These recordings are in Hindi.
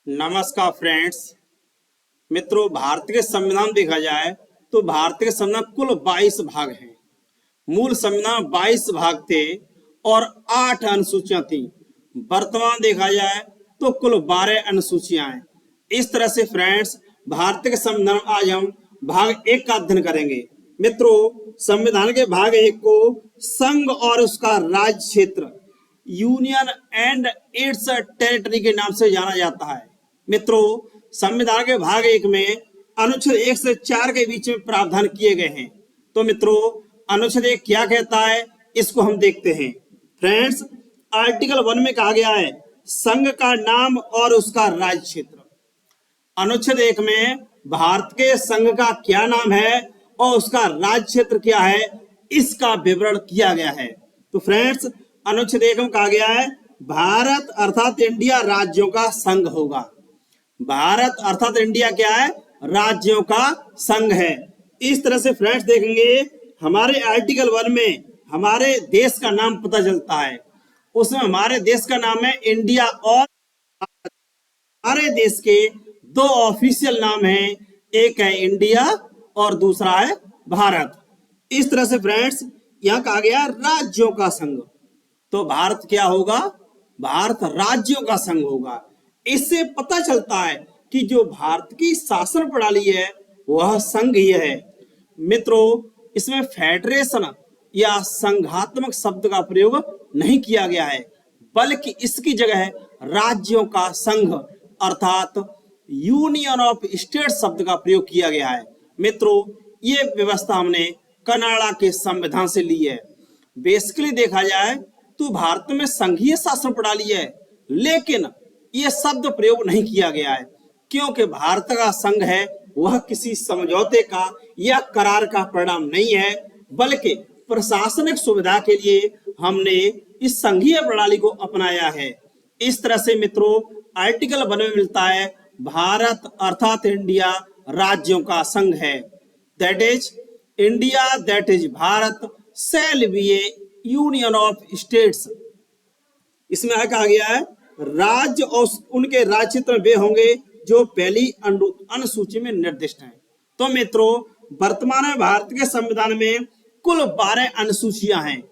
नमस्कार फ्रेंड्स। मित्रों, भारत के संविधान देखा जाए तो भारत के संविधान कुल 22 भाग हैं। मूल संविधान 22 भाग थे और 8 अनुसूचियां थी। वर्तमान देखा जाए तो कुल 12 अनुसूचियां हैं। इस तरह से फ्रेंड्स, भारत के संविधान आज हम भाग 1 का अध्ययन करेंगे। मित्रों, संविधान के भाग 1 को संघ और उसका राज्य क्षेत्र, यूनियन एंड इट्स टेरिटरी के नाम से जाना जाता है। मित्रों, संविधान के भाग 1 में अनुच्छेद 1 से 4 के बीच में प्रावधान किए गए हैं। तो मित्रों, अनुच्छेद 1 क्या कहता है, इसको हम देखते हैं। फ्रेंड्स, आर्टिकल 1 में कहा गया है संघ का नाम और उसका राज्य क्षेत्र। अनुच्छेद 1 में भारत के संघ का क्या नाम है और उसका राज्य क्षेत्र क्या है, इसका विवरण किया गया है। तो फ्रेंड्स, अनुच्छेद 1 में कहा गया है भारत अर्थात इंडिया राज्यों का संघ होगा। भारत अर्थात इंडिया क्या है, राज्यों का संघ है। इस तरह से फ्रेंड्स देखेंगे, हमारे आर्टिकल 1 में हमारे देश का नाम पता चलता है। उसमें हमारे देश का नाम है इंडिया और हमारे देश के 2 ऑफिशियल नाम हैं, एक है इंडिया और दूसरा है भारत। इस तरह से फ्रेंड्स, यहाँ कहा गया राज्यों का संघ। तो भारत क्या होगा, भारत राज्यों का संघ होगा। इससे पता चलता है कि जो भारत की शासन प्रणाली है वह संघ ही है। मित्रों, इसमें फेडरेशन या संघात्मक शब्द का प्रयोग नहीं किया गया है, बल्कि इसकी जगह राज्यों का संघ अर्थात यूनियन ऑफ स्टेट शब्द का प्रयोग किया गया है। मित्रों, ये व्यवस्था हमने कनाडा के संविधान से ली है। बेसिकली देखा जाए तो भारत में संघीय शासन प्रणाली है, लेकिन यह शब्द प्रयोग नहीं किया गया है, क्योंकि भारत का संघ है वह किसी समझौते का या करार का परिणाम नहीं है, बल्कि प्रशासनिक सुविधा के लिए हमने इस संघीय प्रणाली को अपनाया है। इस तरह से मित्रों, आर्टिकल 1 में मिलता है भारत अर्थात इंडिया राज्यों का संघ है। That is India, that is Bharat shall be A union of states. इसमें कहा गया है राज्य और उनके राज्य क्षेत्र वे होंगे जो पहली अनुसूची में निर्दिष्ट हैं। तो मित्रों, वर्तमान में भारत के संविधान में कुल 12 अनुसूचियां हैं।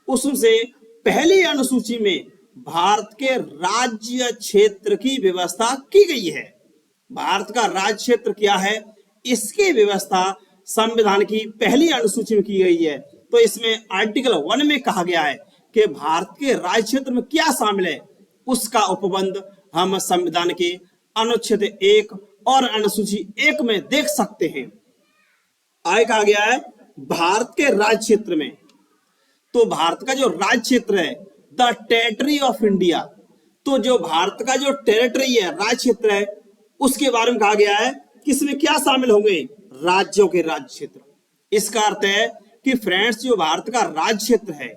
उसमें पहली अनुसूची में भारत के राज्य क्षेत्र की व्यवस्था की गई है। भारत का राज्य क्षेत्र क्या है, इसकी व्यवस्था संविधान की पहली अनुसूची में की गई है। तो इसमें आर्टिकल 1 में कहा गया है कि भारत के राज्य क्षेत्र में क्या शामिल है, उसका उपबंध हम संविधान के अनुच्छेद 1 और अनुसूची 1 में देख सकते हैं। आगे कहा गया है भारत के राज्य क्षेत्र में, तो भारत का जो राज्य क्षेत्र है द टेरिटरी ऑफ इंडिया, तो जो भारत का जो टेरिटरी है, राज्य क्षेत्र है, उसके बारे में कहा गया है कि इसमें क्या शामिल होंगे, राज्यों के राज्य क्षेत्र। इसका अर्थ है कि फ्रेंड्स, जो भारत का राज्य क्षेत्र है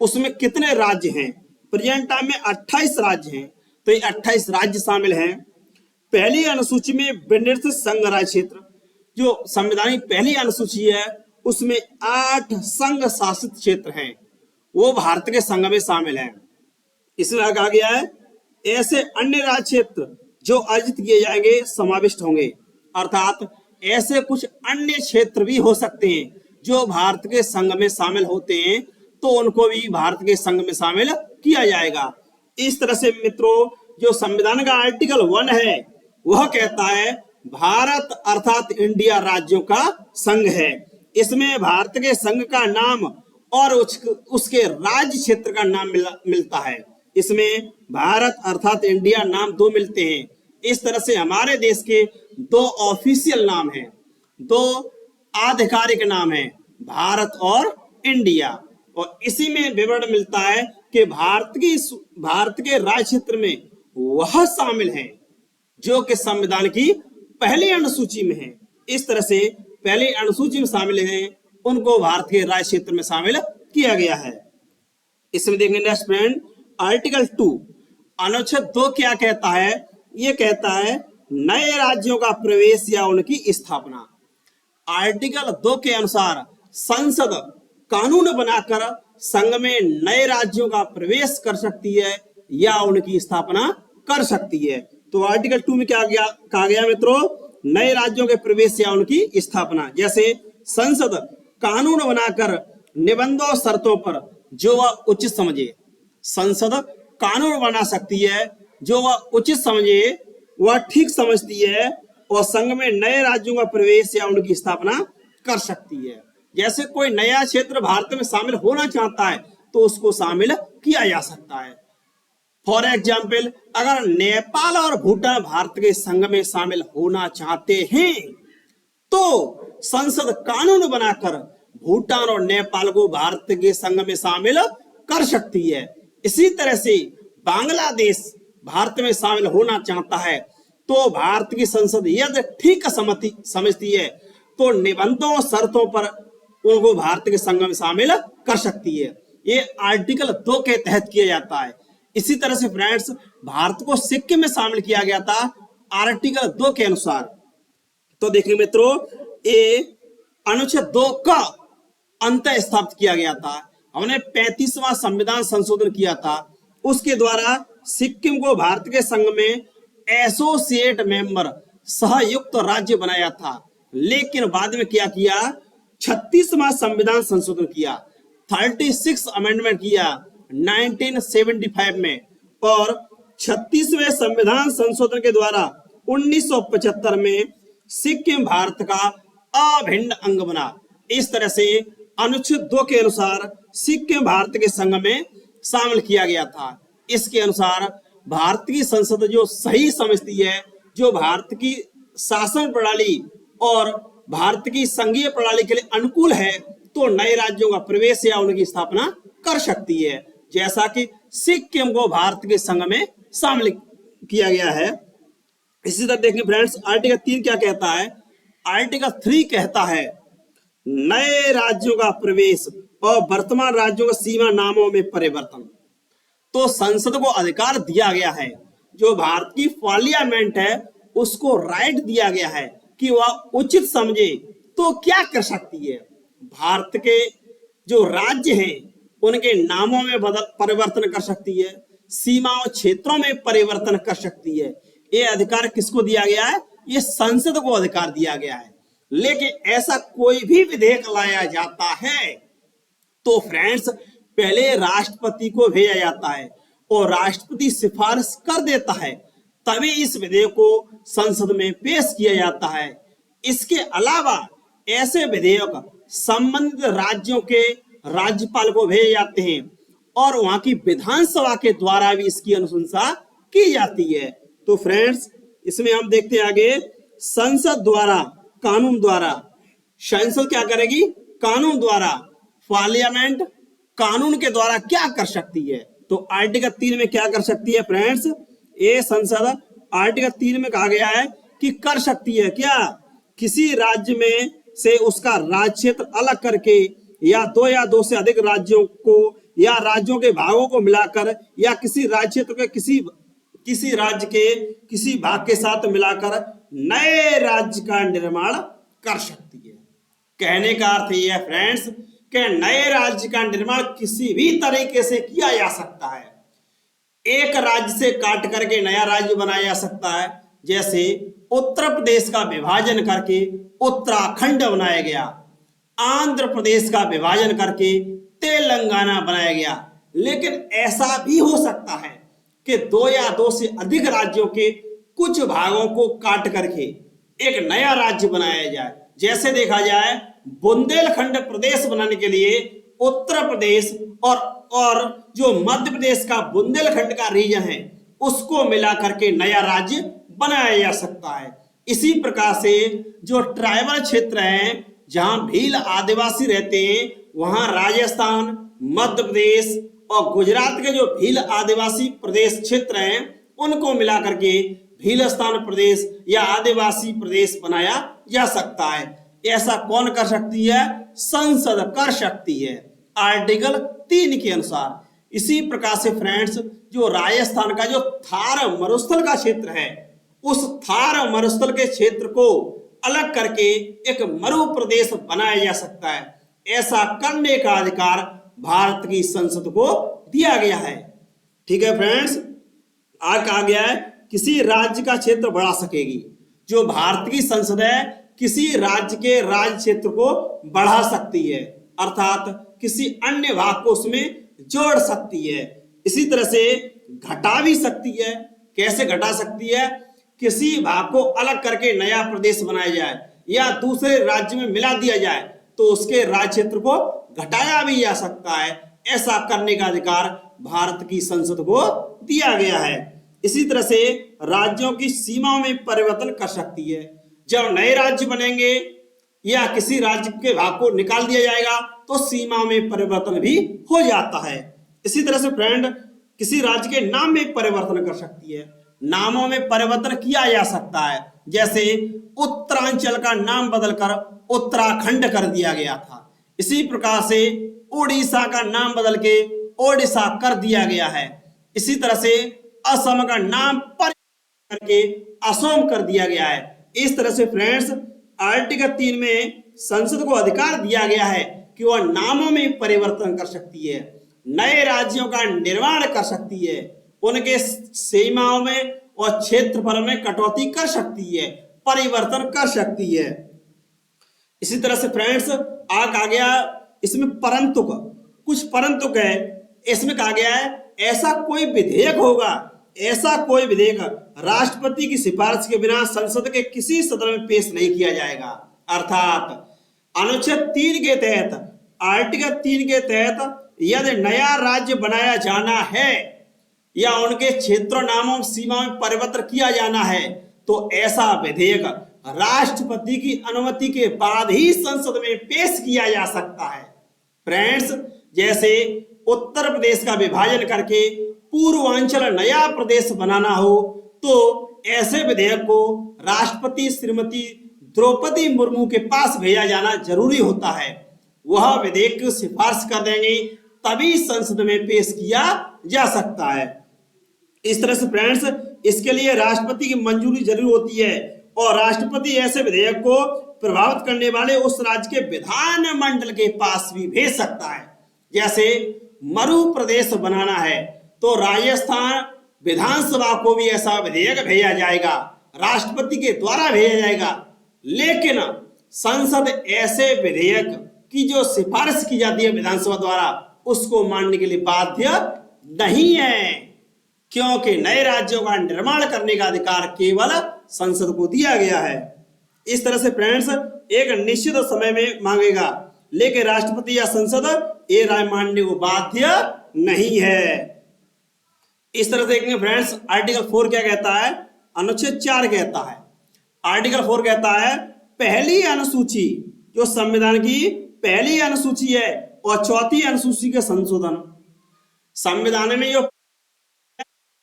उसमें कितने राज्य हैं, प्रेजेंट टाइम में 28 राज्य हैं। तो ये 28 राज्य शामिल हैं। पहली अनुसूची में विनिर्दिष्ट संघ राज्य क्षेत्र, जो संविधान की पहली अनुसूची है उसमें 8 संघ शासित क्षेत्र हैं, वो भारत के संघ में शामिल हैं। इसमें कहा गया है ऐसे अन्य राज्य क्षेत्र जो अर्जित किए जाएंगे समाविष्ट होंगे, अर्थात ऐसे कुछ अन्य क्षेत्र भी हो सकते हैं जो भारत के संघ में शामिल होते हैं, तो उनको भी भारत के संघ में शामिल किया जाएगा। इस तरह से मित्रों, जो संविधान का आर्टिकल 1 है वह कहता है भारत अर्थात इंडिया राज्यों का संघ है। इसमें भारत के संघ का नाम और उसके राज्य क्षेत्र का नाम मिलता है। इसमें भारत अर्थात इंडिया नाम 2 मिलते हैं। इस तरह से हमारे देश के 2 ऑफिशियल नाम हैं, 2 आधिकारिक नाम हैं, भारत और इंडिया। और इसी में विवरण मिलता है कि भारत के राज्य क्षेत्र में वह शामिल हैं जो कि संविधान की पहली अनुसूची में है। इस तरह से पहली अनुसूची में शामिल हैं, उनको भारत के राज्य क्षेत्र में शामिल किया गया है। इसमें देखेंगे नेक्स्ट फ्रेंड, आर्टिकल 2 अनुच्छेद 2 क्या कहता है, ये कहता है नए राज्यों का प्रवेश या उनकी स्थापना। आर्टिकल 2 के अनुसार संसद कानून बनाकर संघ में नए राज्यों का प्रवेश कर सकती है या उनकी स्थापना कर सकती है। तो आर्टिकल 2 में क्या कहा गया मित्रों, नए राज्यों के प्रवेश या उनकी स्थापना। जैसे संसद कानून बनाकर निबंधों शर्तों पर जो वह उचित समझे, संसद कानून बना सकती है जो वह उचित समझे, वह ठीक समझती है, और संघ में नए राज्यों का प्रवेश या उनकी स्थापना कर सकती है। जैसे कोई नया क्षेत्र भारत में शामिल होना चाहता है तो उसको शामिल किया जा सकता है। फॉर एग्जाम्पल, अगर नेपाल और भूटान भारत के संघ में शामिल होना चाहते हैं तो संसद कानून बनाकर भूटान और नेपाल को भारत के संघ में शामिल कर सकती है। इसी तरह से बांग्लादेश भारत में शामिल होना चाहता है तो भारत की संसद यदि ठीक समझती है तो निबंधों शर्तों पर उनको भारत के संघ में शामिल कर सकती है। ये आर्टिकल 2 के तहत किया जाता है। इसी तरह से फ्रेंड्स, भारत को सिक्किम में शामिल किया गया था आर्टिकल 2 के अनुसार। तो देखिए मित्रों, ये अनुच्छेद 2 का अंत स्थापित किया गया था। हमने 35वां संविधान संशोधन किया था, उसके द्वारा सिक्किम को भारत के संघ में एसोसिएट मेंबर सहयुक्त राज्य बनाया था। लेकिन बाद में क्या किया, 36वां संविधान संशोधन किया, 36 अमेंडमेंट किया 1975 में, और 36वें संविधान संशोधन के द्वारा 1975 में सिक्किम भारत का अभिन्न अंग बना। इस तरह से अनुच्छेद 2 के अनुसार सिक्किम भारत के संघ में शामिल किया गया था। इसके अनुसार भारत की संसद जो सही समझती है, जो भारत की शासन प्रणाली और भारत की संघीय प्रणाली के लिए अनुकूल है, तो नए राज्यों का प्रवेश या उनकी स्थापना कर सकती है। जैसा कि सिक्किम को भारत के संघ में शामिल किया गया है। इसी तरह देखिए फ्रेंड्स, आर्टिकल 3 क्या कहता है। आर्टिकल 3 कहता है नए राज्यों का प्रवेश और वर्तमान राज्यों का सीमा नामों में परिवर्तन। तो संसद को अधिकार दिया गया है, जो भारत की पार्लियामेंट है उसको राइट दिया गया है कि वह उचित समझे तो क्या कर सकती है, भारत के जो राज्य हैं उनके नामों में परिवर्तन कर सकती है, सीमाओं क्षेत्रों में परिवर्तन कर सकती है। ये अधिकार किसको दिया गया है, ये संसद को अधिकार दिया गया है। लेकिन ऐसा कोई भी विधेयक लाया जाता है तो फ्रेंड्स पहले राष्ट्रपति को भेजा जाता है और राष्ट्रपति सिफारिश कर देता है, तभी इस विधेयक को संसद में पेश किया जाता है। इसके अलावा ऐसे विधेयक संबंधित राज्यों के राज्यपाल को भेजे जाते हैं और वहां की विधानसभा के द्वारा भी इसकी अनुशंसा की जाती है। तो फ्रेंड्स, इसमें हम देखते हैं आगे, संसद द्वारा कानून द्वारा, संसद क्या करेगी, कानून द्वारा, पार्लियामेंट कानून के द्वारा क्या कर सकती है। तो आर्टिकल 3 में क्या कर सकती है फ्रेंड्स, ये संसद आर्टिकल 3 में कहा गया है कि कर सकती है क्या, किसी राज्य में से उसका राज्य क्षेत्र अलग करके या दो से अधिक राज्यों को या राज्यों के भागों को मिलाकर या किसी राज्य क्षेत्र के किसी राज्य के किसी भाग के साथ मिलाकर नए राज्य का निर्माण कर सकती है। कहने का अर्थ यह है फ्रेंड्स कि नए राज्य का निर्माण किसी भी तरीके से किया जा सकता है। एक राज्य से काट करके नया राज्य बनाया जा सकता है, जैसे उत्तर प्रदेश का विभाजन करके उत्तराखंड बनाया गया, आंध्र प्रदेश का विभाजन करके तेलंगाना बनाया गया। लेकिन ऐसा भी हो सकता है कि दो से अधिक राज्यों के कुछ भागों को काट करके एक नया राज्य बनाया जाए। जैसे देखा जाए, बुंदेलखंड प्रदेश बनाने के लिए उत्तर प्रदेश और जो मध्य प्रदेश का बुंदेलखंड का रीजन है उसको मिला करके नया राज्य बनाया जा सकता है। इसी प्रकार से जो ट्राइबल क्षेत्र हैं, जहां भील आदिवासी रहते हैं, वहां राजस्थान, मध्य प्रदेश और गुजरात के जो भील आदिवासी प्रदेश क्षेत्र हैं उनको मिला करके भीलस्तान प्रदेश या आदिवासी प्रदेश बनाया जा सकता है। ऐसा कौन कर सकती है, संसद कर सकती है आर्टिकल 3 के अनुसार। इसी प्रकार से फ्रेंड्स, जो राजस्थान का जो थार मरुस्थल का क्षेत्र है, उस थार मरुस्थल के क्षेत्र को अलग करके एक मरु प्रदेश बनाया जा सकता है। ऐसा करने का अधिकार भारत की संसद को दिया गया है। ठीक है फ्रेंड्स, आगे कहा गया है किसी राज्य का क्षेत्र बढ़ा सकेगी। जो भारत की संसद है किसी राज्य के राज्य क्षेत्र को बढ़ा सकती है, अर्थात किसी अन्य भाग को उसमें जोड़ सकती है। इसी तरह से घटा भी सकती है। कैसे घटा सकती है? किसी भाग को अलग करके नया प्रदेश बनाया जाए या दूसरे राज्य में मिला दिया जाए तो उसके राज्य क्षेत्र को घटाया भी जा सकता है। ऐसा करने का अधिकार भारत की संसद को दिया गया है। इसी तरह से राज्यों की सीमाओं में परिवर्तन कर सकती है। जब नए राज्य बनेंगे या किसी राज्य के भाग को निकाल दिया जाएगा तो सीमा में परिवर्तन भी हो जाता है। इसी तरह से फ्रेंड किसी राज्य के नाम में परिवर्तन कर सकती है। नामों में परिवर्तन किया जा सकता है, जैसे उत्तरांचल का नाम बदलकर उत्तराखंड कर दिया गया था। इसी प्रकार से उड़ीसा का नाम बदल के ओडिशा कर दिया गया है। इसी तरह से असम का नाम परिवर्तन करके असम कर दिया गया है। इस तरह से फ्रेंड्स आर्टिकल 3 में संसद को अधिकार दिया गया है कि वह नामों में परिवर्तन कर सकती है, नए राज्यों का निर्माण कर सकती है, उनके सीमाओं में और क्षेत्रफल में कटौती कर सकती है, परिवर्तन कर सकती है। इसी तरह से फ्रेंड्स आ गया इसमें परंतु का कुछ परंतु है। इसमें कहा गया है ऐसा कोई विधेयक होगा, ऐसा कोई विधेयक राष्ट्रपति की सिफारिश के बिना संसद के किसी सदन में पेश नहीं किया जाएगा। अर्थात अनुच्छेद 3 के तहत आर्टिकल 3 के तहत यदि नया राज्य बनाया जाना है या उनके क्षेत्र नामों सीमा में परिवर्तन किया जाना है तो ऐसा विधेयक राष्ट्रपति की अनुमति के बाद ही संसद में पेश किया जा सकता है। फ्रेंड्स जैसे उत्तर प्रदेश का विभाजन करके पूर्वांचल नया प्रदेश बनाना हो तो ऐसे विधेयक को राष्ट्रपति श्रीमती द्रौपदी मुर्मू के पास भेजा जाना जरूरी होता है। वह विधेयक की सिफारिश कर देंगे तभी संसद में पेश किया जा सकता है। इस तरह से फ्रेंड्स इसके लिए राष्ट्रपति की मंजूरी जरूर होती है और राष्ट्रपति ऐसे विधेयक को प्रभावित करने वाले उस राज्य के विधानमंडल के पास भी भेज सकता है। जैसे मरु प्रदेश बनाना है तो राजस्थान विधानसभा को भी ऐसा विधेयक भेजा जाएगा, राष्ट्रपति के द्वारा भेजा जाएगा। लेकिन संसद ऐसे विधेयक की जो सिफारिश की जाती है विधानसभा द्वारा उसको मानने के लिए बाध्य नहीं है, क्योंकि नए राज्यों का निर्माण करने का अधिकार केवल संसद को दिया गया है। इस तरह से फ्रेंड्स एक निश्चित समय में मांगेगा, लेकिन राष्ट्रपति या संसद ये राय मानने को बाध्य नहीं है। इस तरह से देखेंगे फ्रेंड्स आर्टिकल 4 क्या कहता है? अनुच्छेद 4 कहता है, आर्टिकल 4 कहता है पहली अनुसूची जो संविधान की पहली अनुसूची है और चौथी अनुसूची के संशोधन। संविधान में जो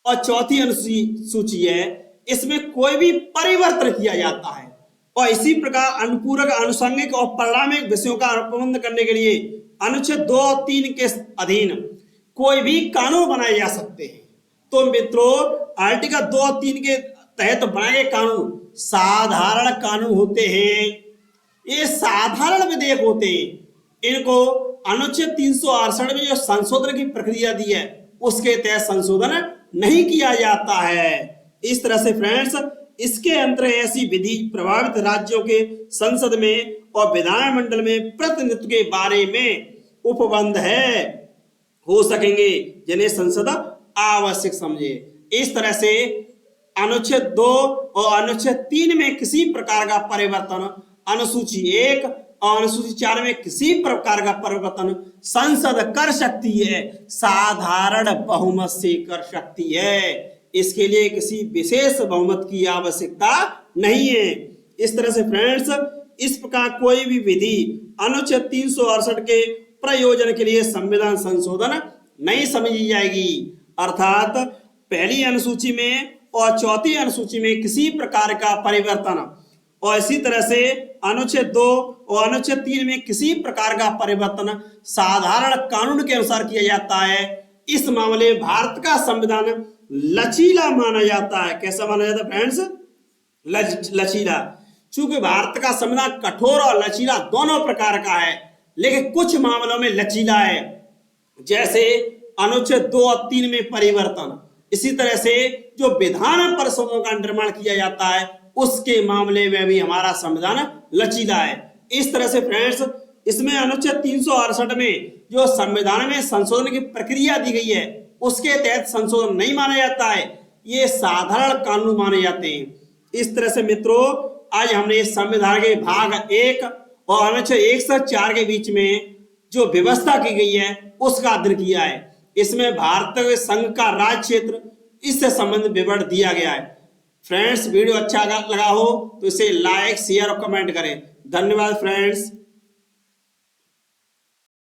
और चौथी अनुसूची है इसमें कोई भी परिवर्तन किया जाता है और इसी प्रकार अनुपूरक आनुषंगिक और परिणामिक विषयों का प्रबंध करने के लिए अनुच्छेद 2 और 3 के अधीन कोई भी कानून बनाए जा सकते हैं। तो मित्रों आर्टिकल 2 और 3 के तहत बनाए गए कानून साधारण कानून होते हैं, ये साधारण विधेयक होते हैं। इनको अनुच्छेद 368 में जो संशोधन की प्रक्रिया दी है उसके तहत संशोधन नहीं किया जाता है। इस तरह से फ्रेंड्स इसके अंतर ऐसी विधि प्रभावित राज्यों के संसद में और विधानमंडल में प्रतिनिधित्व के बारे में उपबंध है हो सकेंगे जिन्हें संसद आवश्यक समझे। इस तरह से अनुच्छेद 2 और अनुच्छेद 3 में किसी प्रकार का परिवर्तन अनुसूची 1 और अनुसूची 4 में किसी प्रकार का परिवर्तन संसद कर सकती है, साधारण बहुमत से कर सकती है। इसके लिए किसी विशेष बहुमत की आवश्यकता नहीं है। इस तरह से फ्रेंड्स इस प्रकार कोई भी विधि अनुच्छेद 368 के प्रयोजन के लिए संविधान संशोधन नहीं समझी जाएगी। अर्थात पहली अनुसूची में और चौथी अनुसूची में किसी प्रकार का परिवर्तन और इसी तरह से अनुच्छेद 2 और अनुच्छेद 3 में किसी प्रकार का परिवर्तन साधारण कानून के अनुसार किया जाता है। इस मामले में भारत का संविधान लचीला माना जाता है। कैसा माना जाता है फ्रेंड्स? लचीला। चूंकि भारत का संविधान कठोर और लचीला दोनों प्रकार का है, लेकिन कुछ मामलों में लचीला है, जैसे अनुच्छेद 2 और 3 में परिवर्तन, इसी तरह से जो विधान परिषदों का निर्माण किया जाता है उसके मामले में भी हमारा संविधान लचीला है। इस तरह से फ्रेंड्स इसमें अनुच्छेद 368 में जो संविधान में संशोधन की प्रक्रिया दी गई है उसके तहत संशोधन नहीं माना जाता है, ये साधारण कानून माने जाते हैं। इस तरह से मित्रों आज हमने संविधान के भाग 1 और अनुच्छेद 1 से 4 के बीच में जो व्यवस्था की गई है उसका अध्ययन किया है। इसमें भारत संघ का राज्य क्षेत्र इससे संबंधित विवरण दिया गया है। फ्रेंड्स वीडियो अच्छा लगा हो तो इसे लाइक शेयर और कमेंट करें। धन्यवाद फ्रेंड्स।